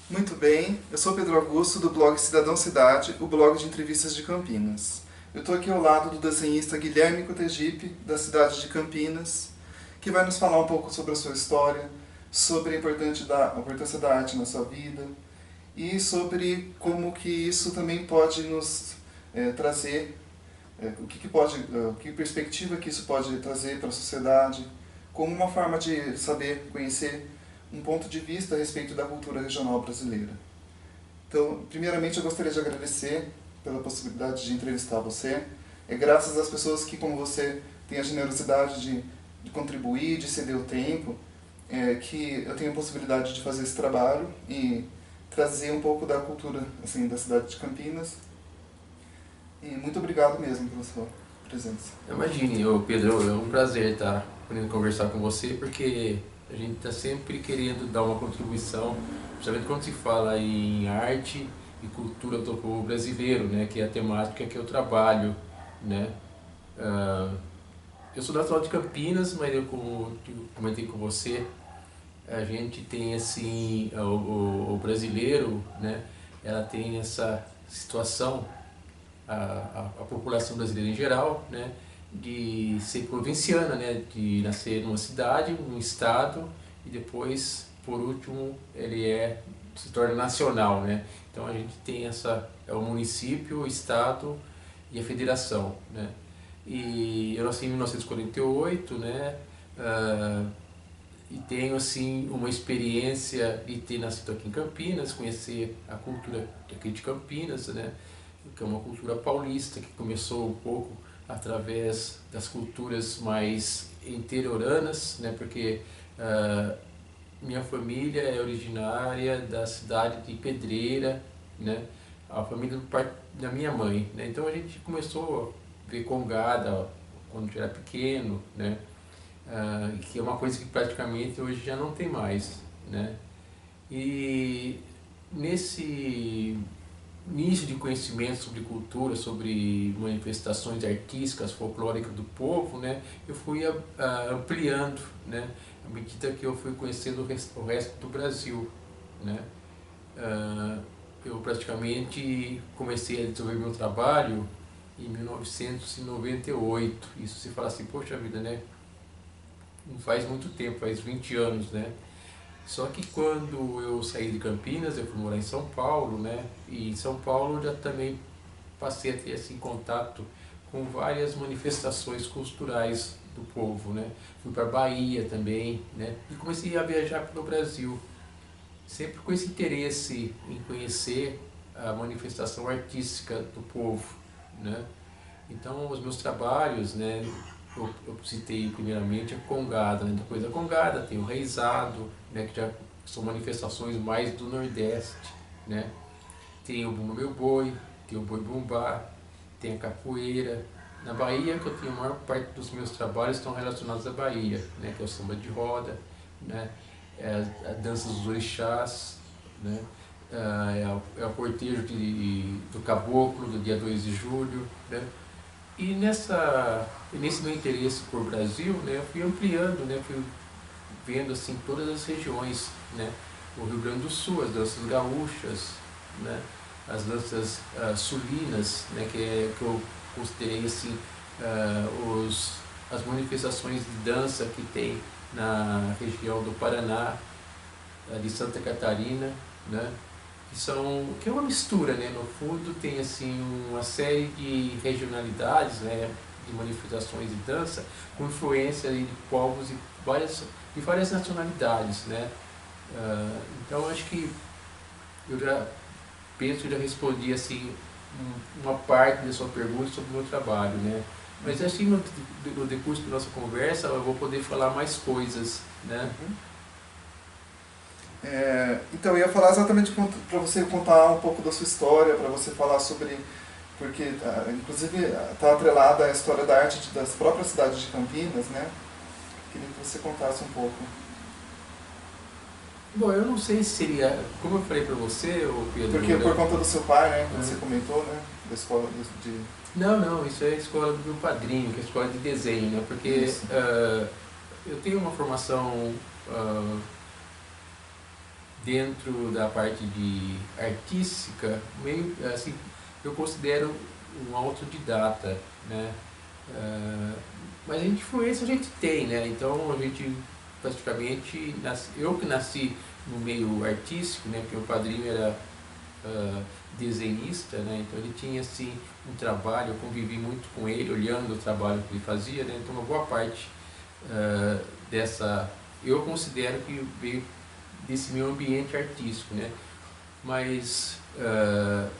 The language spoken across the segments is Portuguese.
Muito bem, eu sou Pedro Augusto do blog Cidadão Cidade, o blog de entrevistas de Campinas. Eu estou aqui ao lado do desenhista Guilherme Cotegipe, da cidade de Campinas, que vai nos falar um pouco sobre a sua história, sobre a importância da arte na sua vida e sobre como que isso também pode nos trazer, que perspectiva que isso pode trazer para a sociedade, como uma forma de saber, conhecer um ponto de vista a respeito da cultura regional brasileira. Então, primeiramente eu gostaria de agradecer pela possibilidade de entrevistar você. É graças às pessoas que, como você, têm a generosidade de contribuir, de ceder o tempo, que eu tenho a possibilidade de fazer esse trabalho e trazer um pouco da cultura assim, da cidade de Campinas. E muito obrigado mesmo pela sua presença. Imagine, Pedro, é um prazer estar podendo conversar com você, porque a gente está sempre querendo dar uma contribuição, principalmente quando se fala em arte e cultura do povo brasileiro, né, que é a temática que eu trabalho, né. Eu sou natural de Campinas, mas como eu comentei com você, a gente tem assim, o brasileiro, né, ela tem essa situação, a população brasileira em geral, né, de ser provinciana, né, de nascer numa cidade, num estado e depois, por último, se torna nacional, né. Então a gente tem o município, o estado e a federação, né. E eu nasci em 1948, né, e tenho assim uma experiência de ter nascido aqui em Campinas, conhecer a cultura aqui de Campinas, né, que é uma cultura paulista que começou um pouco através das culturas mais interioranas, né, porque minha família é originária da cidade de Pedreira, né, a família da minha mãe, né, então a gente começou a ver congada quando eu era pequeno, né, que é uma coisa que praticamente hoje já não tem mais, né, e nesse nicho de conhecimento sobre cultura, sobre manifestações artísticas, folclóricas do povo, né, eu fui ampliando, né, à medida que eu fui conhecendo o resto do Brasil, né. Eu praticamente comecei a desenvolver meu trabalho em 1998. Isso se fala assim, poxa vida, né, não faz muito tempo, faz 20 anos, né. Só que quando eu saí de Campinas, eu fui morar em São Paulo, né? E em São Paulo eu já também passei a ter assim, contato com várias manifestações culturais do povo, né? Fui para Bahia também, né? E comecei a viajar pelo Brasil, sempre com esse interesse em conhecer a manifestação artística do povo, né? Então, os meus trabalhos, né, eu citei primeiramente a congada, né? Depois da congada tem o reizado, né, que já são manifestações mais do Nordeste, né? Tem o Bumba Meu Boi, tem o Boi Bumbá, tem a capoeira. Na Bahia, que eu tenho a maior parte dos meus trabalhos estão relacionados à Bahia, né, que é o samba de roda, né, a dança dos orixás, né, é o cortejo do caboclo, do dia 2 de julho, né. E nesse meu interesse por Brasil, né, eu fui ampliando, né, fui vendo assim todas as regiões, né, o Rio Grande do Sul, as danças gaúchas, né, as danças sulinas, né, que eu considerei assim as manifestações de dança que tem na região do Paraná, de Santa Catarina, né, que é uma mistura, né? No fundo tem assim uma série de regionalidades, né, de manifestações de dança com influência de povos de várias nacionalidades, né? Então acho que eu já penso que já respondi assim uma parte da sua pergunta sobre o meu trabalho, né? Mas assim no decurso da nossa conversa eu vou poder falar mais coisas, né? Então, eu ia falar exatamente para você contar um pouco da sua história, para você falar sobre... Porque, inclusive, está atrelada à história da arte das próprias cidades de Campinas, né? Queria que você contasse um pouco. Bom, eu não sei se seria, como eu falei para você, Pedro... Porque por conta do seu pai, né, que você comentou, né, da escola de... Não, isso é a escola do meu padrinho, que é a escola de desenho, né, porque eu tenho uma formação dentro da parte de artística, meio assim, eu considero um autodidata, né? Mas a influência a gente tem, né? Então a gente praticamente, eu que nasci no meio artístico, né? Porque o padrinho era desenhista, né? Então ele tinha assim um trabalho, eu convivi muito com ele, olhando o trabalho que ele fazia, né? Então uma boa parte dessa, eu considero que veio desse meu ambiente artístico, né? Mas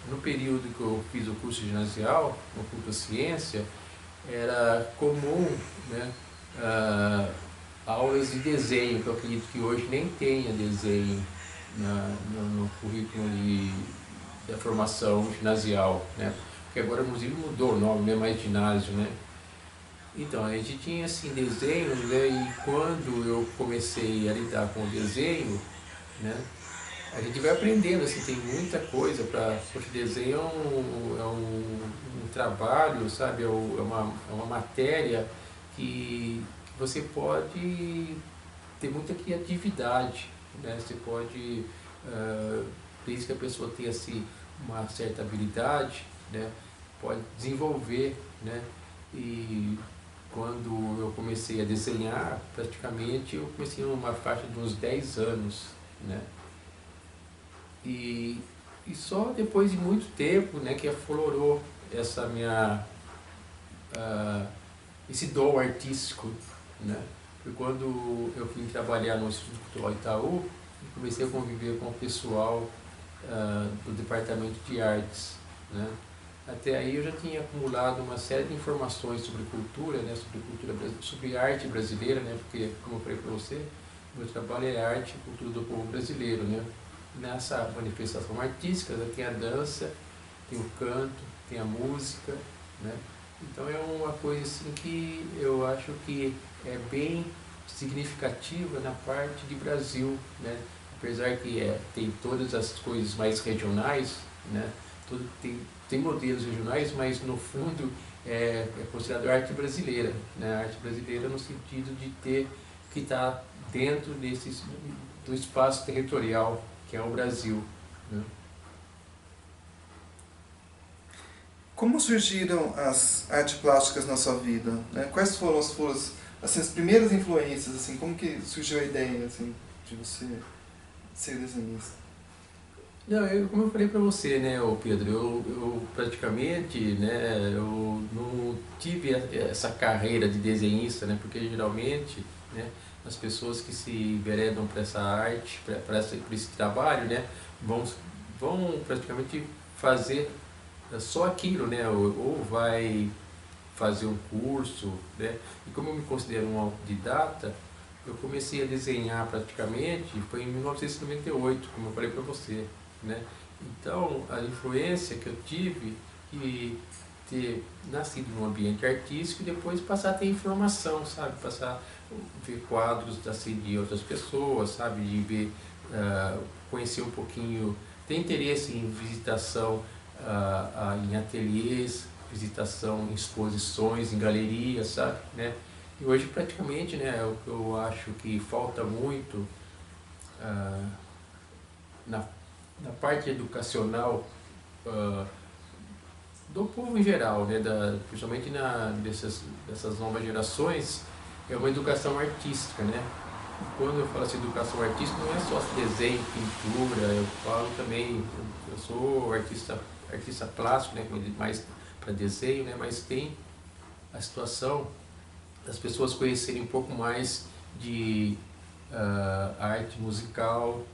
no período que eu fiz o curso ginasial, no curso de ciência, era comum, né, aulas de desenho, que eu acredito que hoje nem tenha desenho no currículo da formação ginasial, né? Porque agora inclusive mudou o nome, não é mais ginásio, né? Então, a gente tinha assim desenhos, né? E quando eu comecei a lidar com o desenho, né, a gente vai aprendendo, assim, tem muita coisa para... Porque desenho é um trabalho, sabe? É uma matéria que você pode ter muita criatividade, né? Você pode, desde que a pessoa tenha assim, uma certa habilidade, né? Pode desenvolver, né? E quando eu comecei a desenhar, praticamente eu comecei numa faixa de uns 10 anos, né? E, e só depois de muito tempo, né, que aflorou essa minha, esse dom artístico, né? Foi quando eu fui trabalhar no Instituto Cultural Itaú e comecei a conviver com o pessoal do Departamento de Artes, né? Até aí eu já tinha acumulado uma série de informações sobre cultura, né, sobre arte brasileira, né, porque, como eu falei para você, meu trabalho é arte e cultura do povo brasileiro, né? Nessa manifestação artística, né, tem a dança, tem o canto, tem a música, né? Então é uma coisa assim que eu acho que é bem significativa na parte de Brasil, né? Apesar que tem todas as coisas mais regionais, né? Tem modelos regionais, mas no fundo é considerado arte brasileira, né? Arte brasileira no sentido de ter que estar dentro do espaço territorial que é o Brasil, né? Como surgiram as artes plásticas na sua vida? Né? Quais foram assim, as primeiras influências? Assim, como que surgiu a ideia assim, de você ser desenhista? Não, como eu falei para você, né, ô Pedro, eu praticamente, né, eu não tive essa carreira de desenhista, né, porque geralmente, né, as pessoas que se enveredam para essa arte, para esse trabalho, né, vão praticamente fazer só aquilo, né, ou vai fazer um curso, né, e como eu me considero um autodidata, eu comecei a desenhar praticamente, foi em 1998, como eu falei para você, né? Então, a influência que eu tive e ter nascido num ambiente artístico e depois passar a ter informação, sabe? Passar a ver quadros assim, de outras pessoas, sabe? De ver, conhecer um pouquinho, ter interesse em visitação em ateliês, visitação em exposições, em galerias, sabe? Né? E hoje praticamente, né, o que eu acho que falta muito na, na parte educacional do povo em geral, né, principalmente dessas novas gerações, é uma educação artística, né? E quando eu falo assim, educação artística, não é só desenho, pintura, eu falo também, eu sou artista plástico, né, mais para desenho, né, mas tem a situação das pessoas conhecerem um pouco mais de arte musical,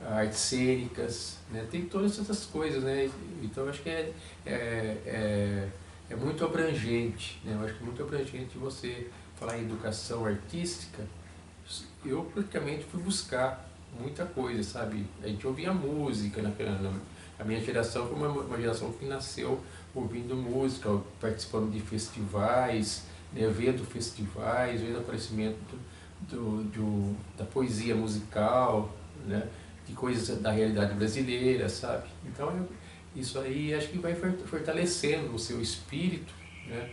artes cênicas, né? Tem todas essas coisas, né? Então eu acho que é muito abrangente, né? Eu acho que é muito abrangente você falar em educação artística. Eu praticamente fui buscar muita coisa, sabe? A gente ouvia música, a minha geração foi uma geração que nasceu ouvindo música, participando de festivais, né? Vendo festivais, vendo o aparecimento da poesia musical, né? De coisas da realidade brasileira, sabe? Então, isso aí acho que vai fortalecendo o seu espírito, né?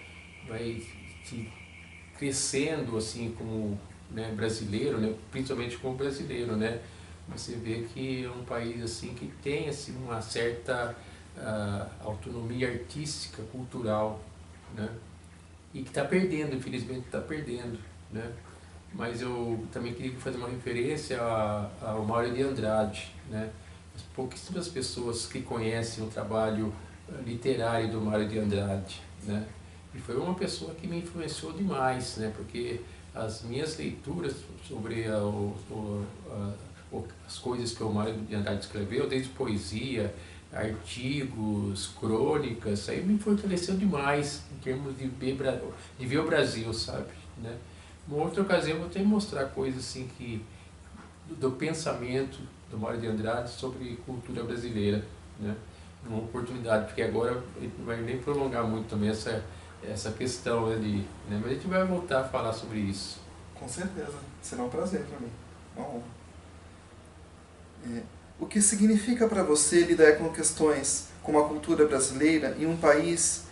Vai te crescendo assim como, né, brasileiro, né? Principalmente como brasileiro, né? você vê que é um país assim que tem assim uma certa autonomia artística, cultural, né? E que está perdendo, infelizmente está perdendo, né? Mas eu também queria fazer uma referência ao Mário de Andrade, né? As pouquíssimas pessoas que conhecem o trabalho literário do Mário de Andrade, né? E foi uma pessoa que me influenciou demais, né? Porque as minhas leituras sobre as coisas que o Mário de Andrade escreveu, desde poesia, artigos, crônicas, isso aí me fortaleceu demais em termos de ver o Brasil, sabe? Né? Uma outra ocasião eu vou até mostrar coisas assim que do pensamento do Mário de Andrade sobre cultura brasileira, né? Uma oportunidade, porque agora a gente não vai nem prolongar muito também essa questão ali, né? Mas a gente vai voltar a falar sobre isso. Com certeza, será um prazer para mim, uma honra. O que significa para você lidar com questões como a cultura brasileira em um país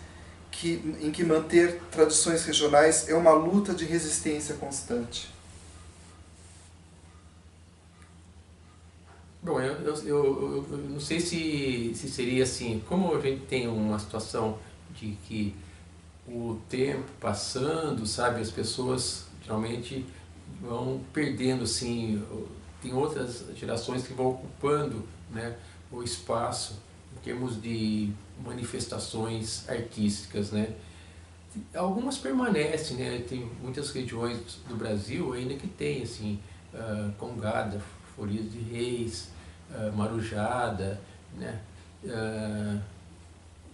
em que manter tradições regionais é uma luta de resistência constante? Bom, eu não sei se seria assim, como a gente tem uma situação de que o tempo passando, sabe, as pessoas geralmente vão perdendo, assim, tem outras gerações que vão ocupando, né, o espaço em termos de manifestações artísticas, né. Algumas permanecem, né, tem muitas regiões do Brasil ainda que tem, assim, congada, folia de reis, marujada, né.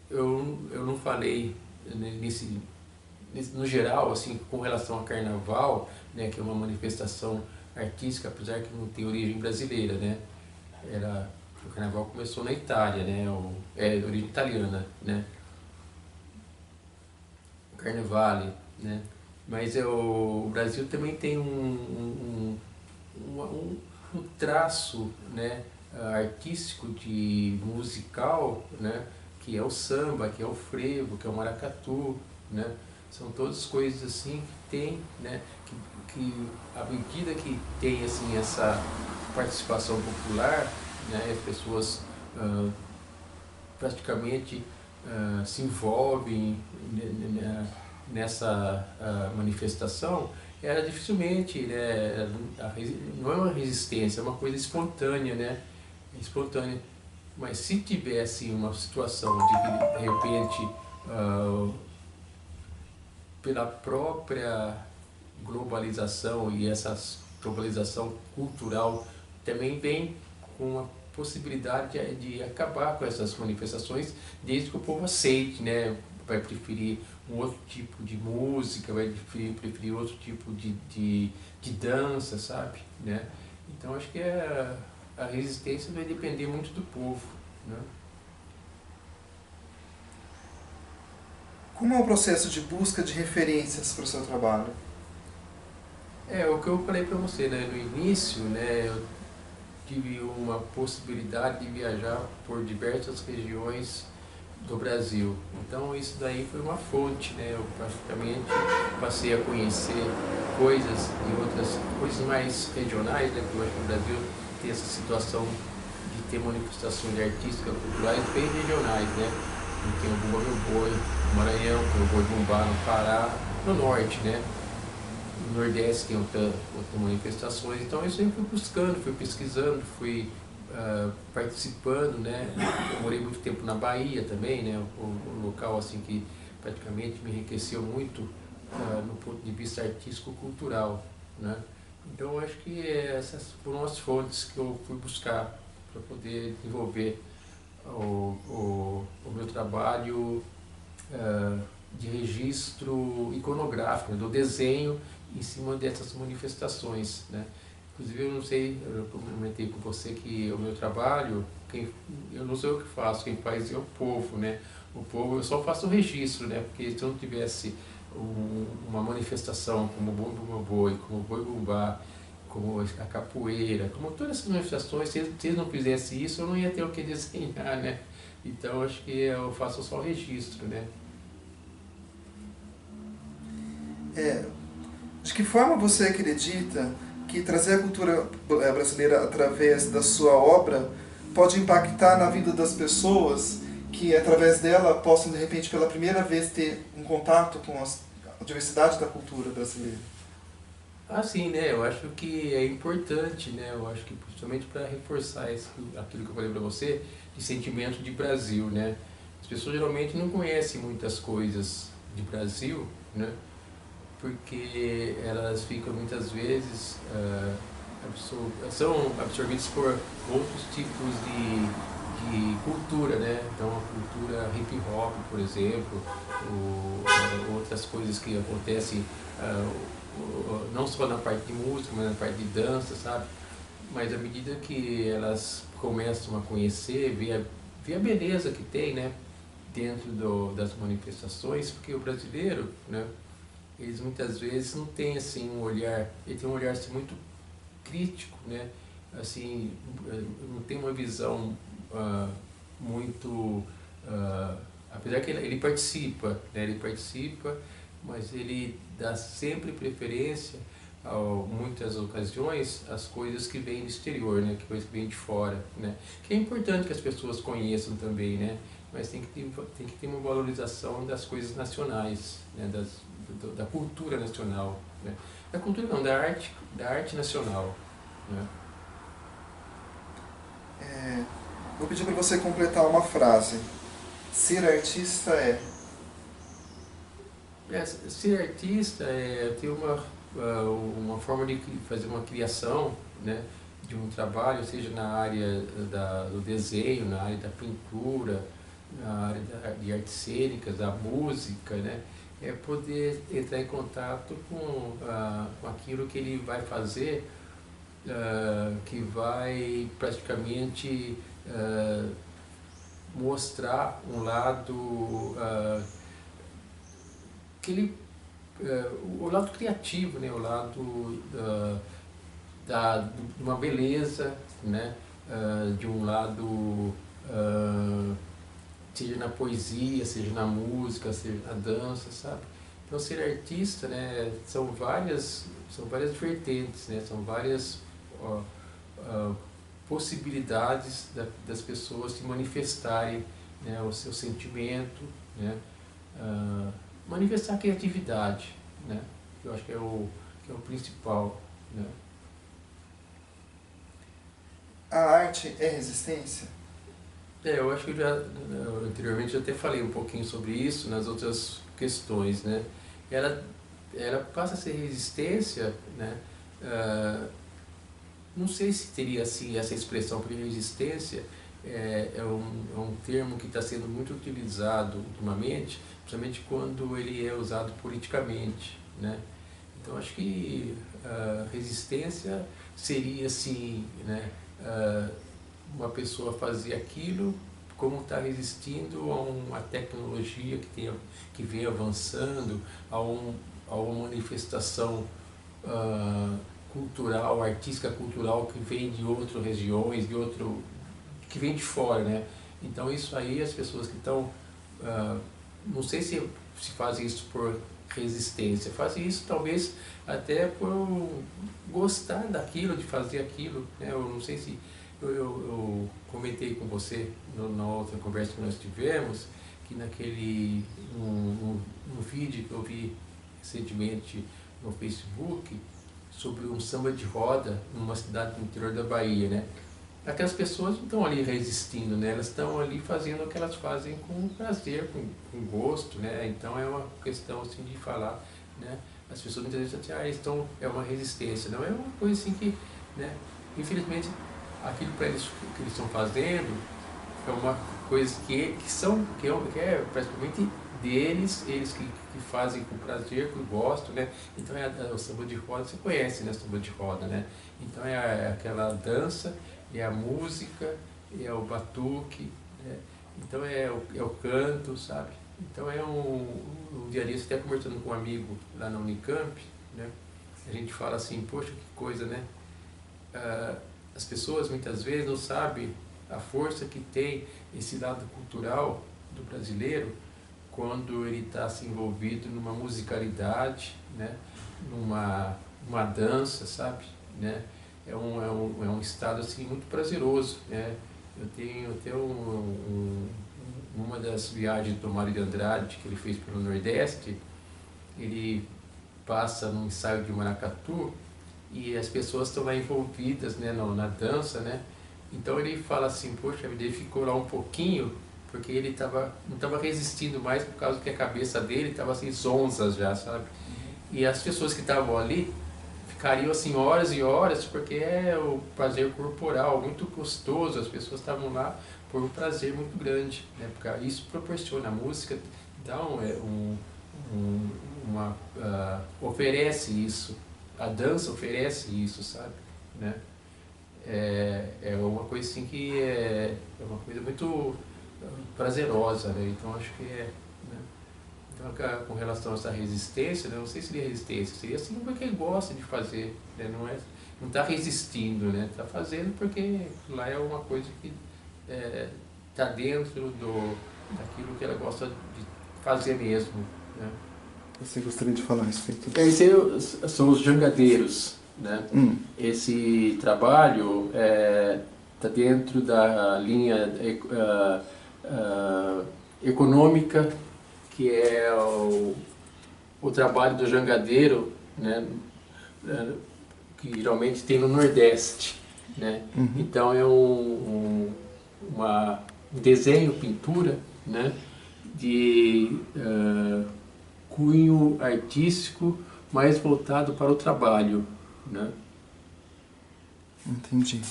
Eu não falei no geral, assim, com relação ao carnaval, né, que é uma manifestação artística, apesar que não tem origem brasileira, né? O carnaval começou na Itália, né? É de origem italiana, né? O Carnevale, né? Mas o Brasil também tem um traço, né, artístico de musical, né, que é o samba, que é o frevo, que é o maracatu, né? São todas coisas assim que tem, né, que à medida que tem assim essa participação popular, né, as pessoas praticamente se envolvem nessa manifestação, era dificilmente, né, não é uma resistência, é uma coisa espontânea, né? Espontânea. Mas se tivesse uma situação de que, de repente, pela própria globalização e essa globalização cultural também vem com a possibilidade de acabar com essas manifestações, desde que o povo aceite, né? Vai preferir um outro tipo de música, vai preferir outro tipo de dança, sabe? Né? Então acho que a resistência vai depender muito do povo, né? Como é o processo de busca de referências para o seu trabalho? O que eu falei para você, né? No início, né, eu tive uma possibilidade de viajar por diversas regiões do Brasil. Então isso daí foi uma fonte, né? Eu praticamente passei a conhecer coisas e outras coisas mais regionais, né? Porque eu acho que o Brasil tem essa situação de ter manifestações artísticas, culturais bem regionais, né? Tem o Bumba Meu Boi no Maranhão, tem o Boi Bumbá no Pará, no Norte, né? No Nordeste tem outras manifestações. Então isso eu fui buscando, fui pesquisando, fui participando, né? Eu morei muito tempo na Bahia também, né? Um local assim que praticamente me enriqueceu muito no ponto de vista artístico-cultural, né? Então eu acho que essas foram as fontes que eu fui buscar para poder desenvolver o meu trabalho de registro iconográfico, né, do desenho em cima dessas manifestações, né? Inclusive eu não sei, eu comentei com você que o meu trabalho, eu não sei o que faço, quem faz é o povo, né? O povo, eu só faço o registro, né? Porque se eu não tivesse uma manifestação como o Bumba Boi, como o Boi Bumbá, como a capoeira, como todas essas manifestações, se eles não fizessem isso, eu não ia ter o que desenhar, né? Então acho que eu faço só o registro, né? De que forma você acredita que que trazer a cultura brasileira através da sua obra pode impactar na vida das pessoas que, através dela, possam, de repente, pela primeira vez ter um contato com a diversidade da cultura brasileira? Ah, sim, né? Eu acho que é importante, né? Eu acho que principalmente para reforçar aquilo que eu falei para você, de sentimento de Brasil, né? As pessoas geralmente não conhecem muitas coisas de Brasil, né? Porque elas ficam muitas vezes são absorvidas por outros tipos de cultura, né? Então a cultura hip hop, por exemplo, outras coisas que acontecem não só na parte de música, mas na parte de dança, sabe? Mas à medida que elas começam a conhecer, ver a beleza que tem, né? Dentro das manifestações, porque o brasileiro, né? Eles muitas vezes não têm assim um olhar, ele tem um olhar assim, muito crítico, né? Assim, não tem uma visão muito, apesar que ele participa, né? Ele participa, mas ele dá sempre preferência, muitas ocasiões, às coisas que vêm do exterior, né? Que coisas que vêm de fora, né? Que é importante que as pessoas conheçam também, né? Mas tem que ter uma valorização das coisas nacionais, né? Da cultura nacional, né? Da cultura não, da arte nacional, né? Vou pedir para você completar uma frase. Ser artista é... Ser artista é ter uma forma de fazer uma criação, né, de um trabalho, seja na área do desenho, na área da pintura, na área de artes cênicas, da música, né, é poder entrar em contato com aquilo que ele vai fazer, que vai praticamente mostrar um lado o lado criativo, né? O lado de uma beleza, né? De um lado, seja na poesia, seja na música, seja na dança, sabe? Então ser artista, né? São várias vertentes, né? São várias possibilidades das pessoas se manifestarem, né? O seu sentimento, né? Manifestar a criatividade, né? Eu acho que é o principal, né? A arte é resistência? Eu acho que anteriormente já até falei um pouquinho sobre isso nas outras questões, né? Ela passa a ser resistência, né? Não sei se teria assim essa expressão, porque resistência é um termo que está sendo muito utilizado ultimamente, principalmente quando ele é usado politicamente, né? Então acho que resistência seria assim, né? Uma pessoa fazer aquilo como está resistindo a uma tecnologia que vem avançando, a uma manifestação cultural, artística cultural que vem de outras regiões, que vem de fora, né? Então isso aí as pessoas que estão não sei se fazem isso por resistência, fazem isso talvez até por gostar daquilo, de fazer aquilo, né? Eu não sei se eu comentei com você na outra conversa que nós tivemos, que num vídeo que eu vi recentemente no Facebook sobre um samba de roda numa cidade do interior da Bahia, né? Aquelas pessoas não estão ali resistindo, né? Elas estão ali fazendo o que elas fazem com prazer, com gosto, né? Então é uma questão assim de falar, né? As pessoas muitas vezes dizem, é uma resistência, não é uma coisa assim que, né? Infelizmente, aquilo para eles que eles estão fazendo é uma coisa que é praticamente deles, eles que fazem com prazer, com gosto, né? Então o samba de roda, você conhece, né? O samba de roda, né? Então é aquela dança, é a música, é o batuque, né? Então é o canto, sabe? Então um dia desse, até conversando com um amigo lá na Unicamp, né? A gente fala assim, poxa, que coisa, né? As pessoas muitas vezes não sabem a força que tem esse lado cultural do brasileiro quando ele está se envolvido numa musicalidade, né? Numa dança, sabe? né? É um estado assim muito prazeroso, né? Eu tenho até uma das viagens do Mário de Andrade que ele fez pelo Nordeste, ele passa num ensaio de maracatu e as pessoas estão lá envolvidas, né, na dança, né? Então ele fala assim, poxa vida, ele ficou lá um pouquinho porque ele não estava resistindo mais por causa que a cabeça dele estava assim zonza já, sabe? E as pessoas que estavam ali ficariam assim horas e horas porque é o prazer corporal muito gostoso, as pessoas estavam lá por um prazer muito grande, né? Porque isso proporciona a música, então oferece isso, a dança oferece isso, sabe? Né? É uma coisa assim que é uma coisa muito prazerosa, né? Então acho que né? Então, com relação a essa resistência, né? Não sei se seria resistência, seria assim porque ele gosta de fazer, né? Não está resistindo, né? Está fazendo porque lá é uma coisa que está dentro daquilo que ela gosta de fazer mesmo, né? Você gostaria de falar isso? Esses são os jangadeiros, né? Esse trabalho está dentro da linha econômica, que é o trabalho do jangadeiro, né? Que geralmente tem no Nordeste, né? Então é um desenho, pintura, né? De cunho artístico mais voltado para o trabalho, né? Entendi.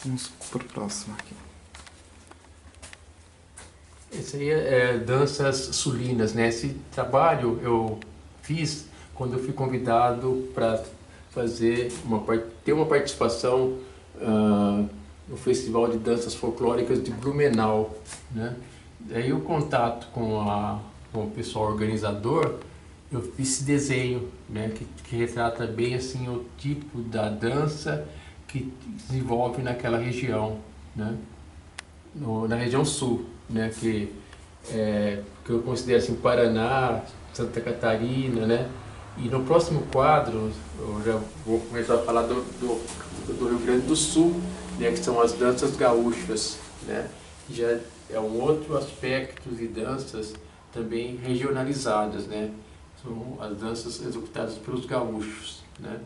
Vamos para o próximo aqui. Esse aí é danças sulinas, né? Esse trabalho eu fiz quando eu fui convidado para ter uma participação no Festival de Danças Folclóricas de Blumenau, né? Aí o contato com o pessoal organizador, eu fiz esse desenho, né? Que retrata bem assim o tipo da dança que desenvolve naquela região, né? Na região sul, né? Que eu considero assim Paraná, Santa Catarina, né? E no próximo quadro eu já vou começar a falar do Rio Grande do Sul, né? Que são as danças gaúchas, né? Já é um outro aspecto de danças também regionalizadas, né? São as danças executadas pelos gaúchos, né?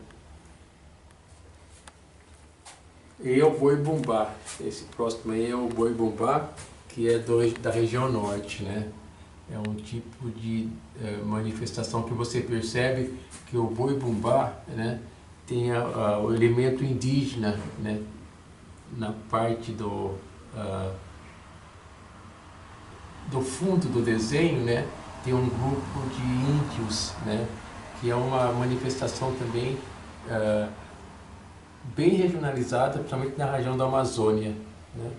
E o Boi Bumbá, esse próximo aí é o Boi Bumbá, que é da região norte, né? É um tipo de manifestação que você percebe que o Boi Bumbá, né, tem o elemento indígena, né, na parte do fundo do desenho, né, tem um grupo de índios, né, que é uma manifestação também bem regionalizada, principalmente na região da Amazônia, né.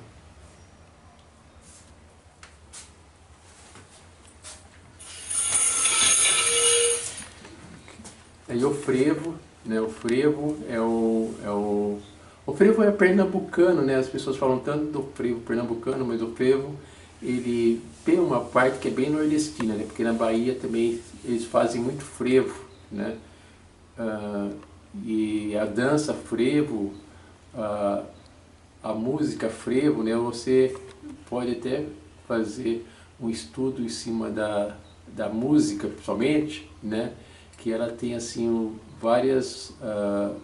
Aí o frevo, né, o frevo o frevo é pernambucano, né, as pessoas falam tanto do frevo pernambucano, mas o frevo ele tem uma parte que é bem nordestina, né? Porque na Bahia também eles fazem muito frevo, né? E a dança frevo, a música frevo, né? Você pode até fazer um estudo em cima da música, principalmente, né? Que ela tem assim várias,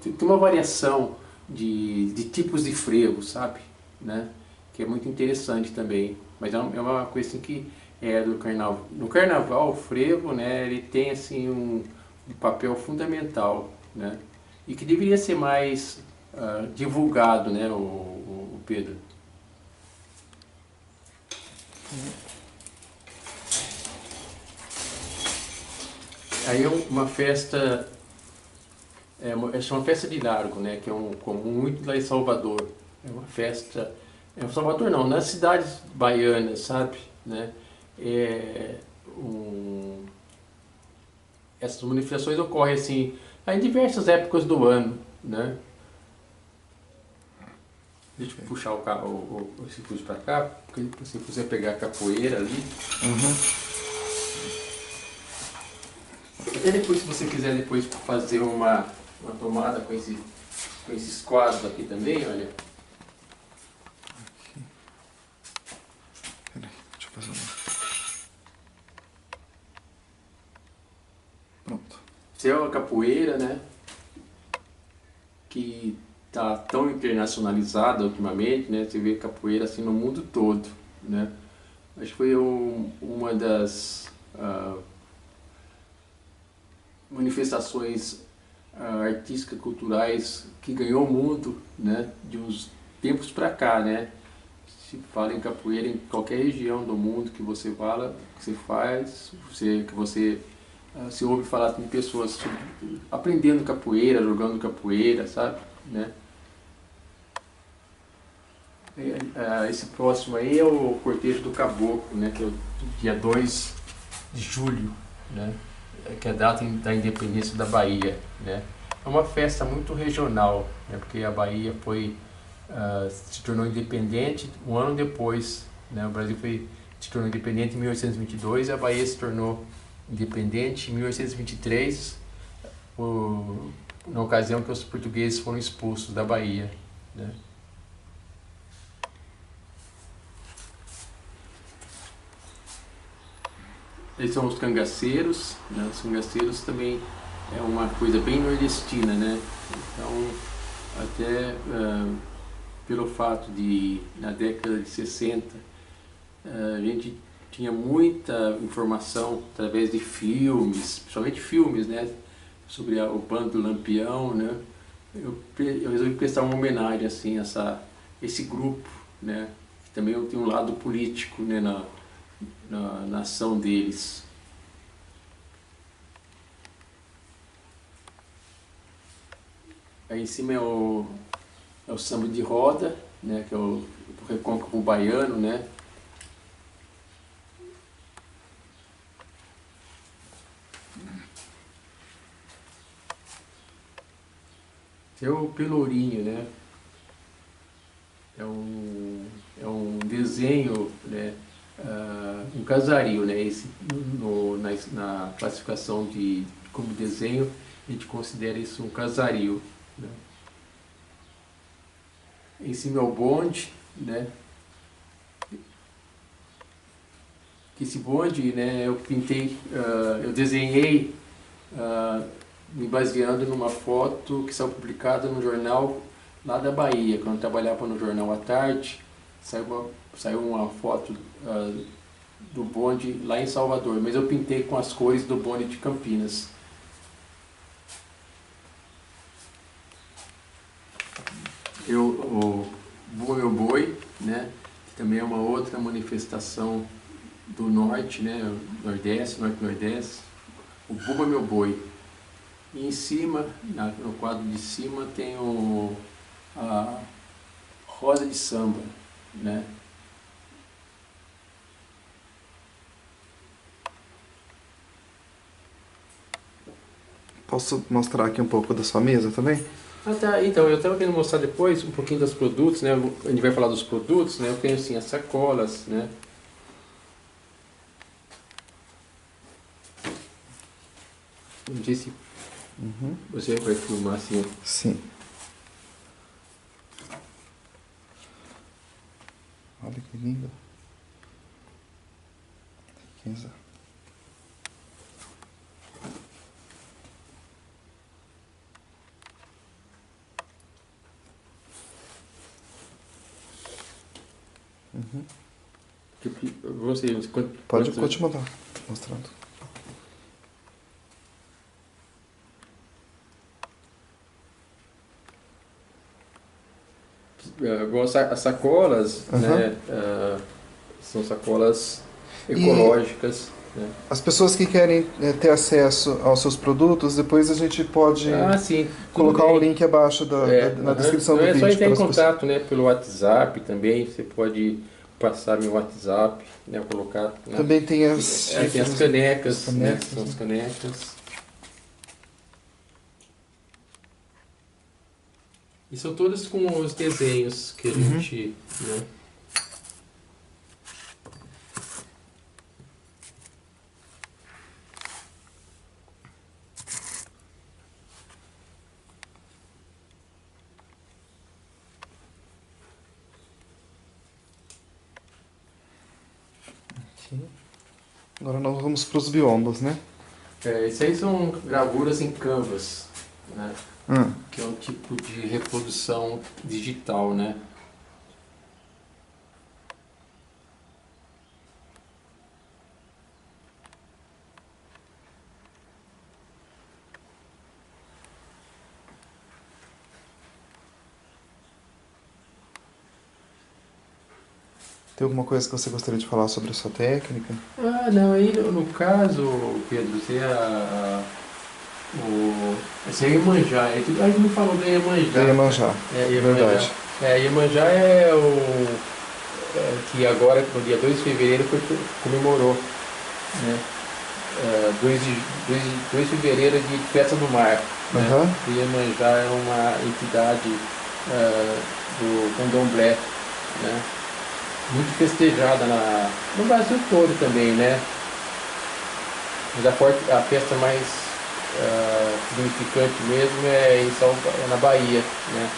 tem uma variação de tipos de frevo, sabe, né? Que é muito interessante também. Mas é uma coisa assim que é do carnaval. No carnaval, o frevo, né, ele tem assim um papel fundamental, né? E que deveria ser mais divulgado, né, o Pedro. Aí é uma festa, essa é uma festa de largo, né, que é comum muito lá em Salvador. É uma festa, Salvador não, nas cidades baianas, sabe, né? Essas manifestações ocorrem assim em diversas épocas do ano, né? Deixa eu puxar esse curso para cá, porque se você pegar a capoeira ali. E depois, se você quiser depois fazer uma uma tomada com esses quadros aqui também, olha. Peraí, deixa eu fazer Pronto. Isso é uma capoeira, né? Que tá tão internacionalizada ultimamente, né? Você vê capoeira assim no mundo todo, né? Acho que foi uma das manifestações artísticas, culturais que ganhou o mundo, né? De uns tempos para cá, né? Se fala em capoeira em qualquer região do mundo que você fala, que você faz, que você se ouve falar de pessoas aprendendo capoeira, jogando capoeira, sabe? Né? Esse próximo aí é o Cortejo do Caboclo, né? Que é o dia 2 de julho, né? Que é a data da independência da Bahia, né? É uma festa muito regional, né? Porque a Bahia se tornou independente um ano depois, né? O Brasil se tornou independente em 1822 e a Bahia se tornou independente em 1823, na ocasião que os portugueses foram expulsos da Bahia, né? Eles são os cangaceiros, né? Os cangaceiros também é uma coisa bem nordestina, né? Então, até pelo fato de, na década de 60, a gente tinha muita informação através de filmes, principalmente filmes, né? Sobre o Bando do Lampião, né? Eu resolvi prestar uma homenagem assim, a esse grupo, né? Que também tem um lado político, né? Na ação deles. Aí em cima é o samba de roda, né, que é o recôncavo baiano, né? Esse é o Pelourinho, né? É um desenho, né? Um casario, né? Esse, na classificação como desenho, a gente considera isso um casario, né? Em cima é o bonde, né? Esse bonde, né? Eu desenhei me baseando numa foto que saiu publicada no jornal lá da Bahia. Quando eu trabalhava no jornal à tarde, saiu uma foto do bonde lá em Salvador, mas eu pintei com as cores do bonde de Campinas. O Bumba Meu Boi, né, que também é uma outra manifestação do norte, né, nordeste, norte-nordeste, o Bumba Meu Boi. E em cima, no quadro de cima, tem a roda de samba, né? Posso mostrar aqui um pouco da sua mesa também? Ah, tá. Então, eu estava querendo mostrar depois um pouquinho dos produtos, né? A gente vai falar dos produtos, né? Eu tenho assim as sacolas, né? Não sei se você vai filmar assim. Sim. Olha que lindo. Riqueza. Pode continuar mostrando. As sacolas, né? São sacolas ecológicas. Né? As pessoas que querem ter acesso aos seus produtos, depois a gente pode Sim, colocar o link abaixo na descrição do É vídeo. só entrar em contato, né, pelo WhatsApp também, você pode passar meu WhatsApp, né, colocar... Né? Também tem tem as canecas, né, são as canecas. E são todas com os desenhos que a gente... Né? Aqui. Agora nós vamos para os biombos, né? Isso aí são gravuras em canvas, né? Hum. Que é um tipo de reprodução digital, né? Tem alguma coisa que você gostaria de falar sobre a sua técnica? Não, aí no caso, Pedro, você esse é Iemanjá, a gente não falou do Iemanjá. Iemanjá, verdade. Iemanjá que agora, no dia 2 de fevereiro, comemorou, né? 2 de fevereiro de Festa do Mar. Né? Uhum. Iemanjá é uma entidade do candomblé, né? Muito festejada no Brasil todo também, né? Mas a festa mais significante mesmo é na Bahia, né?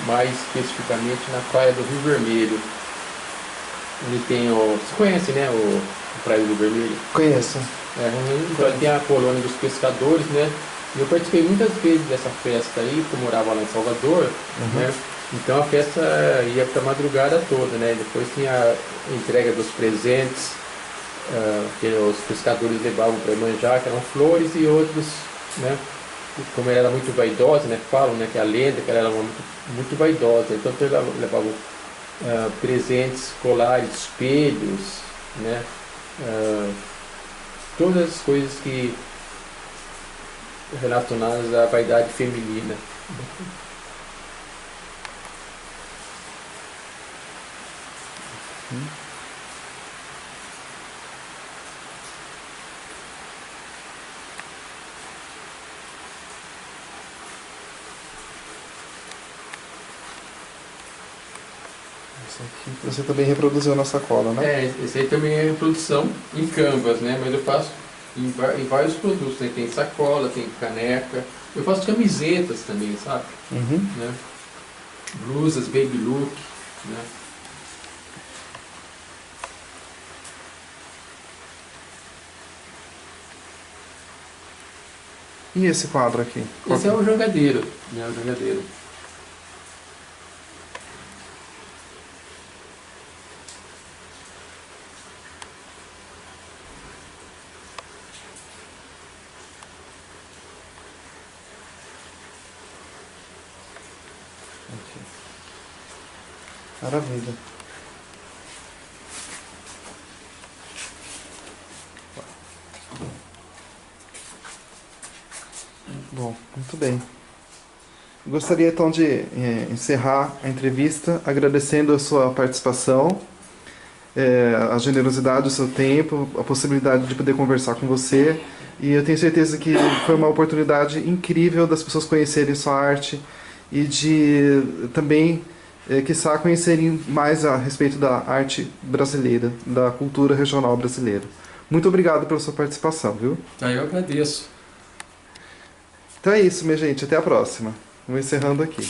Mais especificamente na praia do Rio Vermelho. Ele tem você conhece, né, o Praia do Rio Vermelho? Conheço. Então ele tem a colônia dos pescadores, né? E eu participei muitas vezes dessa festa aí, porque eu morava lá em Salvador, né? Então a festa ia para a madrugada toda, né? Depois tinha a entrega dos presentes, que os pescadores levavam para Iemanjá, que eram flores e outros, né? Como ela era muito vaidosa, né? Falam, né, que a lenda que ela era muito vaidosa, então levavam presentes, colares, espelhos, né? Todas as coisas que relacionadas à vaidade feminina. Esse aqui você também reproduziu na sacola, né? Esse aí também é reprodução em canvas, né? Mas eu faço em vários produtos, né? Tem sacola, tem caneca. Eu faço camisetas também, sabe? Né? Blusas, baby look, né? E esse quadro aqui? Esse é o jangadeiro, né? O jangadeiro. Maravilha. Bom, muito bem. Gostaria então de encerrar a entrevista agradecendo a sua participação, a generosidade do seu tempo, a possibilidade de poder conversar com você. E eu tenho certeza que foi uma oportunidade incrível das pessoas conhecerem sua arte e de também, quiçá, conhecerem mais a respeito da arte brasileira, da cultura regional brasileira. Muito obrigado pela sua participação, viu? Eu agradeço. Então é isso, minha gente. Até a próxima. Vou encerrando aqui.